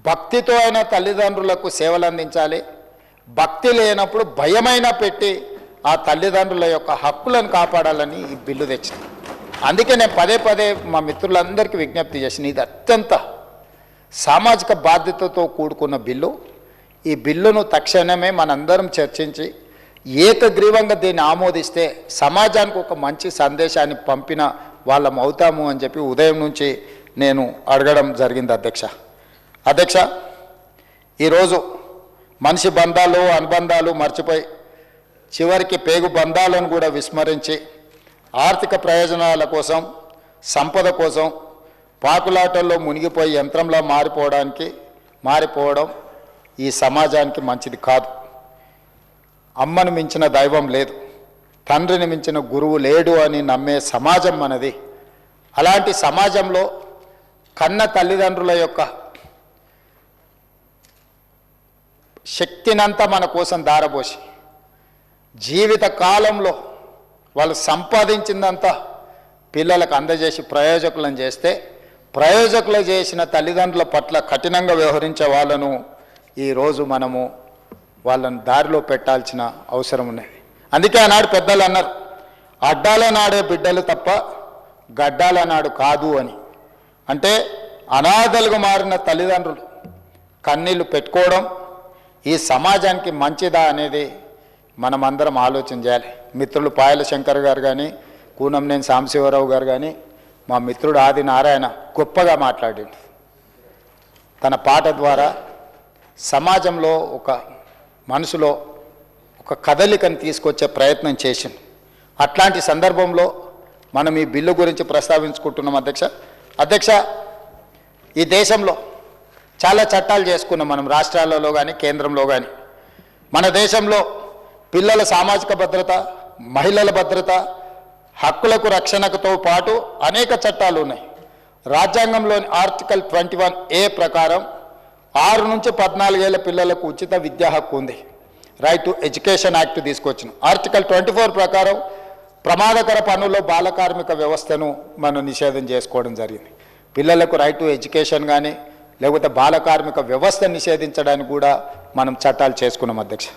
భక్తితో అయిన తల్లిదండ్రులకు సేవలు అందించాలి. భక్తి లేనప్పుడు భయమైనా పెట్టి ఆ తల్లిదండ్రుల యొక్క హక్కులను కాపాడాలని ఈ బిల్లు తెచ్చింది. అందుకే నేను పదే పదే మా మిత్రులందరికీ విజ్ఞప్తి చేసిన, ఇది అత్యంత సామాజిక బాధ్యతతో కూడుకున్న బిల్లు. ఈ బిల్లును తక్షణమే మనందరం చర్చించి ఏకగ్రీవంగా దీన్ని ఆమోదిస్తే సమాజానికి ఒక మంచి సందేశాన్ని పంపిన వాళ్ళం అవుతాము అని చెప్పి ఉదయం నుంచి నేను అడగడం జరిగింది. అధ్యక్ష, ఈరోజు మనిషి బంధాలు అనుబంధాలు మర్చిపోయి చివరికి పేగు బంధాలను కూడా విస్మరించి ఆర్థిక ప్రయోజనాల కోసం, సంపద కోసం పాకులాటల్లో మునిగిపోయి యంత్రంలా మారిపోవడం ఈ సమాజానికి మంచిది కాదు. అమ్మను మించిన దైవం లేదు, తండ్రిని మించిన గురువు లేడు అని నమ్మే సమాజం మనది. అలాంటి సమాజంలో కన్న తల్లిదండ్రుల యొక్క శక్తినంతా మన కోసం దారబోసి జీవిత కాలంలో వాళ్ళు సంపాదించిందంతా పిల్లలకు అందజేసి ప్రయోజకులను చేస్తే, ప్రయోజకులు చేసిన తల్లిదండ్రుల పట్ల కఠినంగా వ్యవహరించే వాళ్ళను ఈరోజు మనము వాళ్ళని దారిలో పెట్టాల్సిన అవసరం ఉన్నది. అందుకే ఆనాడు పెద్దలు అన్నారు, అడ్డాల నాడే బిడ్డలు తప్ప గడ్డాల నాడు కాదు అని. అంటే అనాథలుగా మారిన తల్లిదండ్రులు కన్నీళ్లు పెట్టుకోవడం ఈ సమాజానికి మంచిదా అనేది మనమందరం ఆలోచన చేయాలి. మిత్రులు పాయల శంకర్ గారు కానీ, కూనంనేని సాంబశివరావు గారు కానీ, మా మిత్రుడు ఆది నారాయణ గొప్పగా మాట్లాడిండు. తన పాట ద్వారా సమాజంలో ఒక మనసులో ఒక కదలికను తీసుకొచ్చే ప్రయత్నం చేసింది. అట్లాంటి సందర్భంలో మనం ఈ బిల్లు గురించి ప్రస్తావించుకుంటున్నాం. అధ్యక్ష, ఈ దేశంలో చాలా చట్టాలు చేసుకున్నాం మనం, రాష్ట్రాలలో కానీ కేంద్రంలో కానీ. మన దేశంలో పిల్లల సామాజిక భద్రత, మహిళల భద్రత, హక్కులకు రక్షణతో పాటు అనేక చట్టాలు ఉన్నాయి. రాజ్యాంగంలోని ఆర్టికల్ 21A ప్రకారం 6 నుంచి 14 ఏళ్ల పిల్లలకు ఉచిత విద్యా హక్కు ఉంది. రైట్ టు ఎడ్యుకేషన్ యాక్ట్ తీసుకొచ్చిన. ఆర్టికల్ 24 ప్రకారం ప్రమాదకర పనుల్లో బాల కార్మిక వ్యవస్థను మనం నిషేధం చేసుకోవడం జరిగింది. పిల్లలకు రైట్ టు ఎడ్యుకేషన్ కానీ లేకపోతే బాల కార్మిక వ్యవస్థ నిషేధించడానికి కూడా మనం చట్టాలు చేసుకున్నాం. అధ్యక్ష,